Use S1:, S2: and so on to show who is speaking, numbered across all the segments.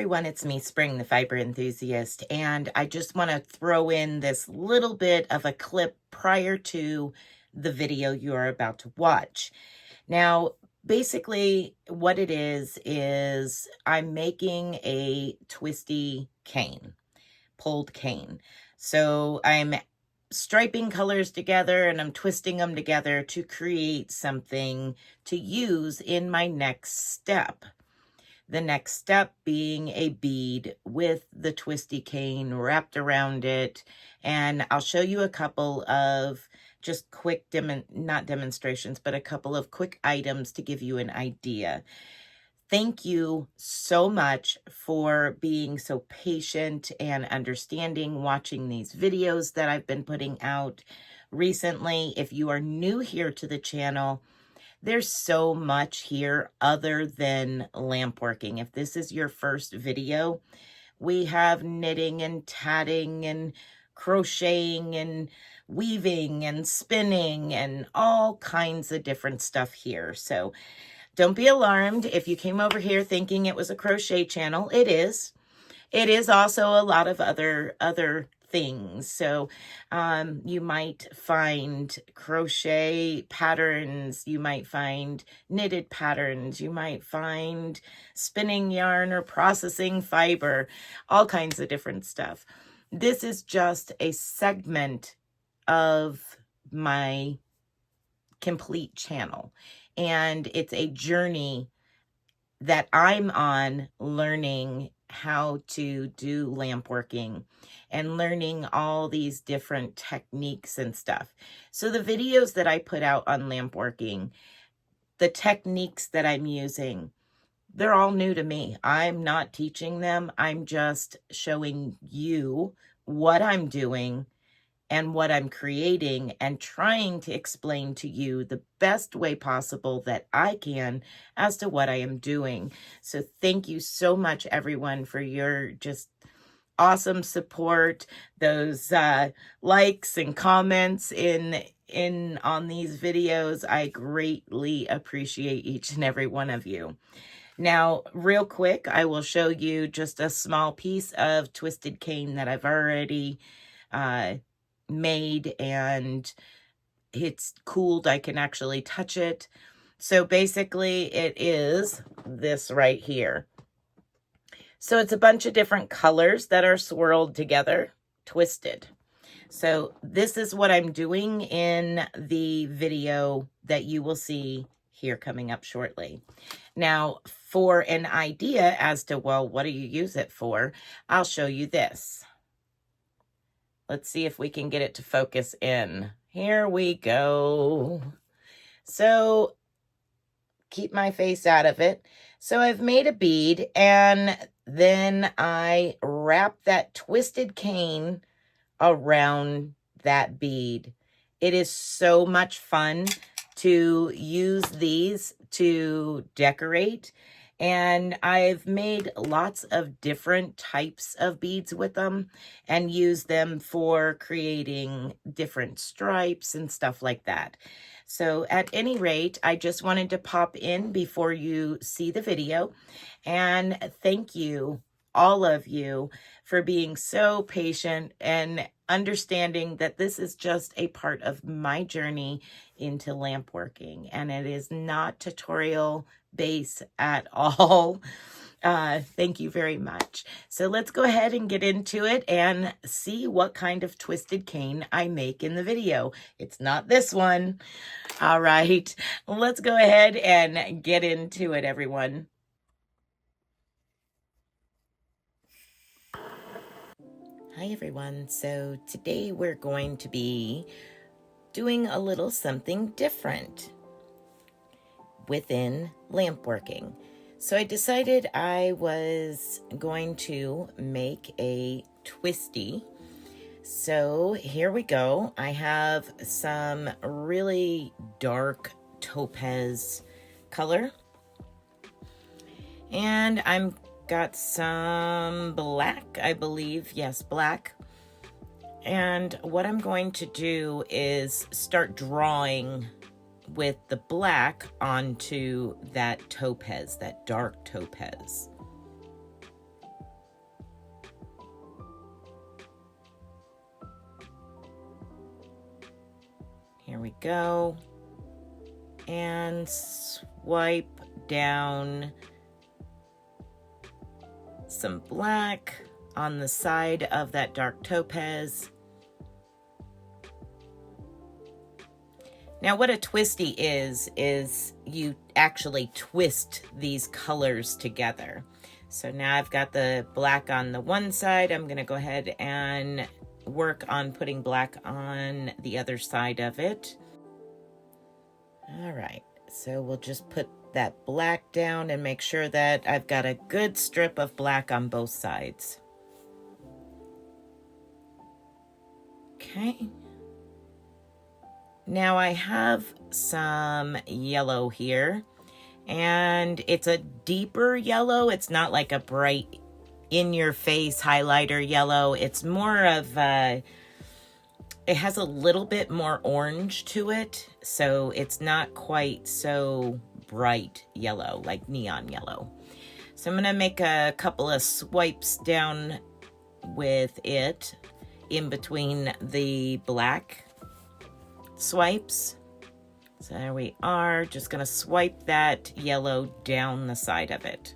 S1: everyone, it's me, Spring, the fiber enthusiast, and I just want to throw in this little bit of a clip prior to the video you are about to watch. Now, basically what it is I'm making a twisty cane, pulled cane. So I'm striping colors together and I'm twisting them together to create something to use in my next step. The next step being a bead with the twisty cane wrapped around it. And I'll show you a couple of just quick, not demonstrations, but a couple of quick items to give you an idea. Thank you so much for being so patient and understanding, watching these videos that I've been putting out recently. If you are new here to the channel, there's so much here other than lampworking. If this is your first video, we have knitting and tatting and crocheting and weaving and spinning and all kinds of different stuff here. So don't be alarmed if you came over here thinking it was a crochet channel. It is. It is also a lot of other things. So you might find crochet patterns, you might find knitted patterns, you might find spinning yarn or processing fiber, all kinds of different stuff. This is just a segment of my complete channel, and it's a journey that I'm on, learning how to do lampworking and learning all these different techniques and stuff. So the videos that I put out on lampworking, the techniques that I'm using, they're all new to me. I'm not teaching them. I'm just showing you what I'm doing and what I'm creating and trying to explain to you the best way possible that I can as to what I am doing. So thank you so much, everyone, for your just awesome support, those likes and comments on these videos. I greatly appreciate each and every one of you. Now, real quick, I will show you just a small piece of twisted cane that I've already made, and it's cooled. I can actually touch it. So basically it is this right here. So it's a bunch of different colors that are swirled together, twisted. So this is what I'm doing in the video that you will see here coming up shortly. Now, for an idea as to, well, what do you use it for? I'll show you this. Let's see if we can get it to focus in. Here we go. So keep my face out of it. So I've made a bead, and then I wrap that twisted cane around that bead. It is so much fun to use these to decorate. And I've made lots of different types of beads with them and use them for creating different stripes and stuff like that. So at any rate, I just wanted to pop in before you see the video and thank you, all of you, for being so patient and understanding that this is just a part of my journey into lampworking, and it is not tutorial based at all. Thank you very much. So let's go ahead and get into it and see what kind of twisted cane I make in the video. It's not this one. All right, let's go ahead and get into it, everyone. Hi everyone, so today we're going to be doing a little something different within lampworking. So I decided I was going to make a twisty. So here we go. I have some really dark topaz color, and I'm got some black, I believe. Yes, black. And what I'm going to do is start drawing with the black onto that topaz, that dark topaz. we go. And swipe down some black on the side of that dark topaz. Now what a twisty is you actually twist these colors together. So now I've got the black on the one side. I'm gonna go ahead and work on putting black on the other side of it. All right, so we'll just put that black down and make sure that I've got a good strip of black on both sides. Okay. Now I have some yellow here, and it's a deeper yellow. It's not like a bright in-your-face highlighter yellow. It's more of a, it has a little bit more orange to it, so it's not quite so bright yellow, like neon yellow. So I'm gonna make a couple of swipes down with it in between the black swipes. So there we are, just gonna swipe that yellow down the side of it.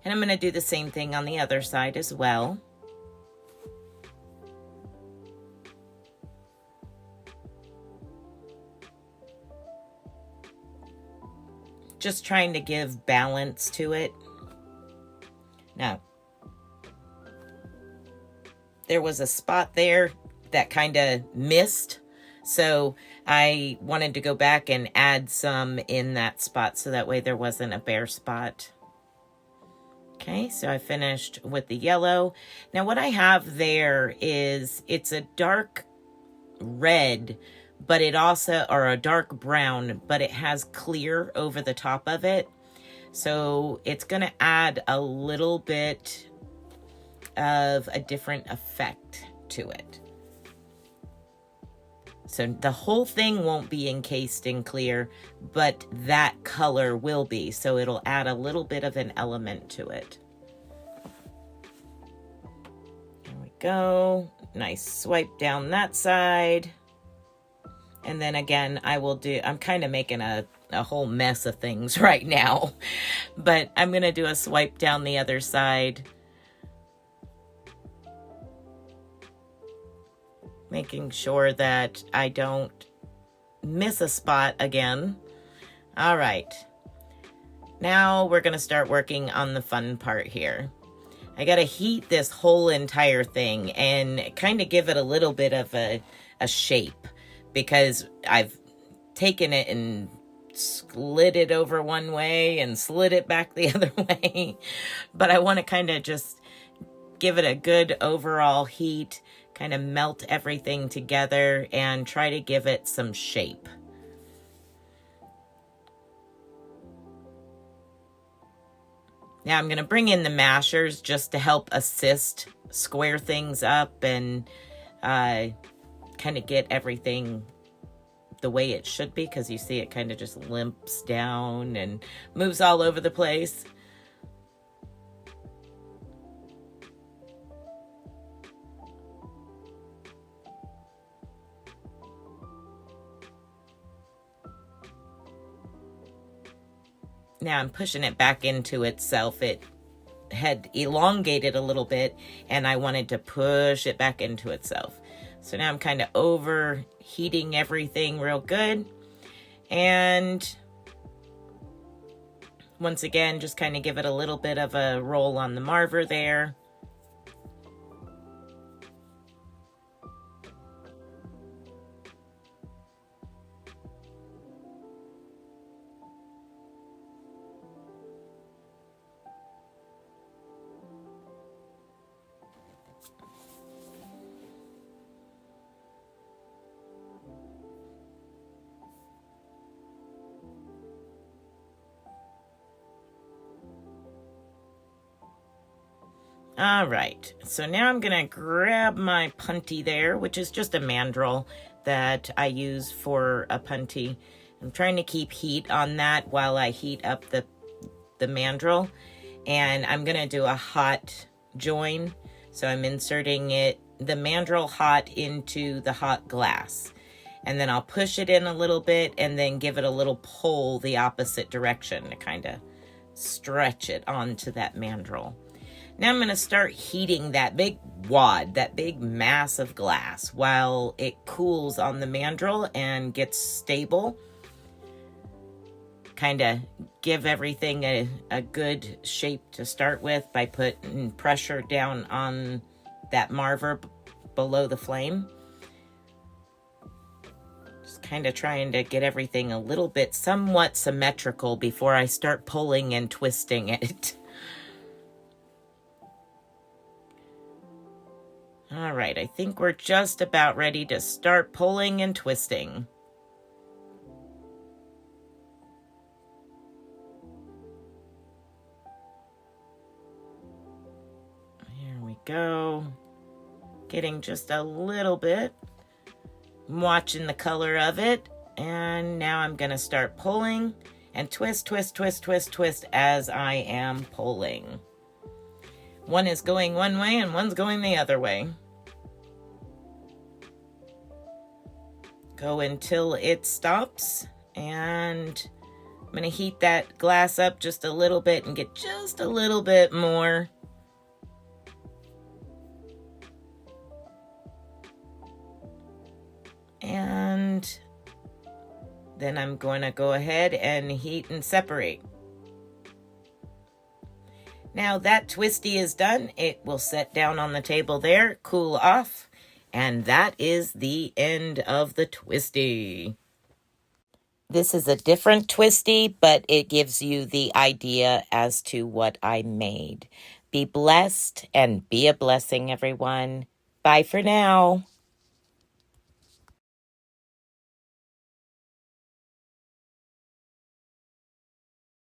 S1: And I'm gonna do the same thing on the other side as well. Just trying to give balance to it. Now, there was a spot there that kind of missed, so I wanted to go back and add some in that spot so that way there wasn't a bare spot. Okay, so I finished with the yellow. Now what I have there is, it's a dark red, but it also, or a dark brown, but it has clear over the top of it. So it's gonna add a little bit of a different effect to it. So the whole thing won't be encased in clear, but that color will be. So it'll add a little bit of an element to it. There we go. Nice swipe down that side. And then again, I will do, I'm kind of making a whole mess of things right now, but I'm going to do a swipe down the other side. Making sure that I don't miss a spot again. All right. Now we're going to start working on the fun part here. I got to heat this whole entire thing and kind of give it a little bit of a shape, because I've taken it and slid it over one way and slid it back the other way. But I want to kind of just give it a good overall heat, kind of melt everything together and try to give it some shape. Now I'm going to bring in the mashers just to help assist square things up and kind of get everything the way it should be, because you see it kind of just limps down and moves all over the place. Now I'm pushing it back into itself. It had elongated a little bit and I wanted to push it back into itself. So now I'm kind of overheating everything real good. And once again, just kind of give it a little bit of a roll on the marver there. All right, so now I'm gonna grab my punty there, which is just a mandrel that I use for a punty. I'm trying to keep heat on that while I heat up the mandrel, and I'm gonna do a hot join. So I'm inserting the mandrel hot into the hot glass. And then I'll push it in a little bit and then give it a little pull the opposite direction to kind of stretch it onto that mandrel. Now I'm going to start heating that big wad, that big mass of glass, while it cools on the mandrel and gets stable. Kind of give everything a good shape to start with by putting pressure down on that marver below the flame. Just kind of trying to get everything a little bit somewhat symmetrical before I start pulling and twisting it. All right, I think we're just about ready to start pulling and twisting. Here we go. Getting just a little bit. I'm watching the color of it. And now I'm going to start pulling and twist, twist, twist, twist, twist as I am pulling. One is going one way and one's going the other way. Go until it stops, and I'm going to heat that glass up just a little bit and get just a little bit more. And then I'm going to go ahead and heat and separate. Now that twisty is done, it will set down on the table there, cool off, and that is the end of the twisty. This is a different twisty, but it gives you the idea as to what I made. Be blessed and be a blessing, everyone. Bye for now.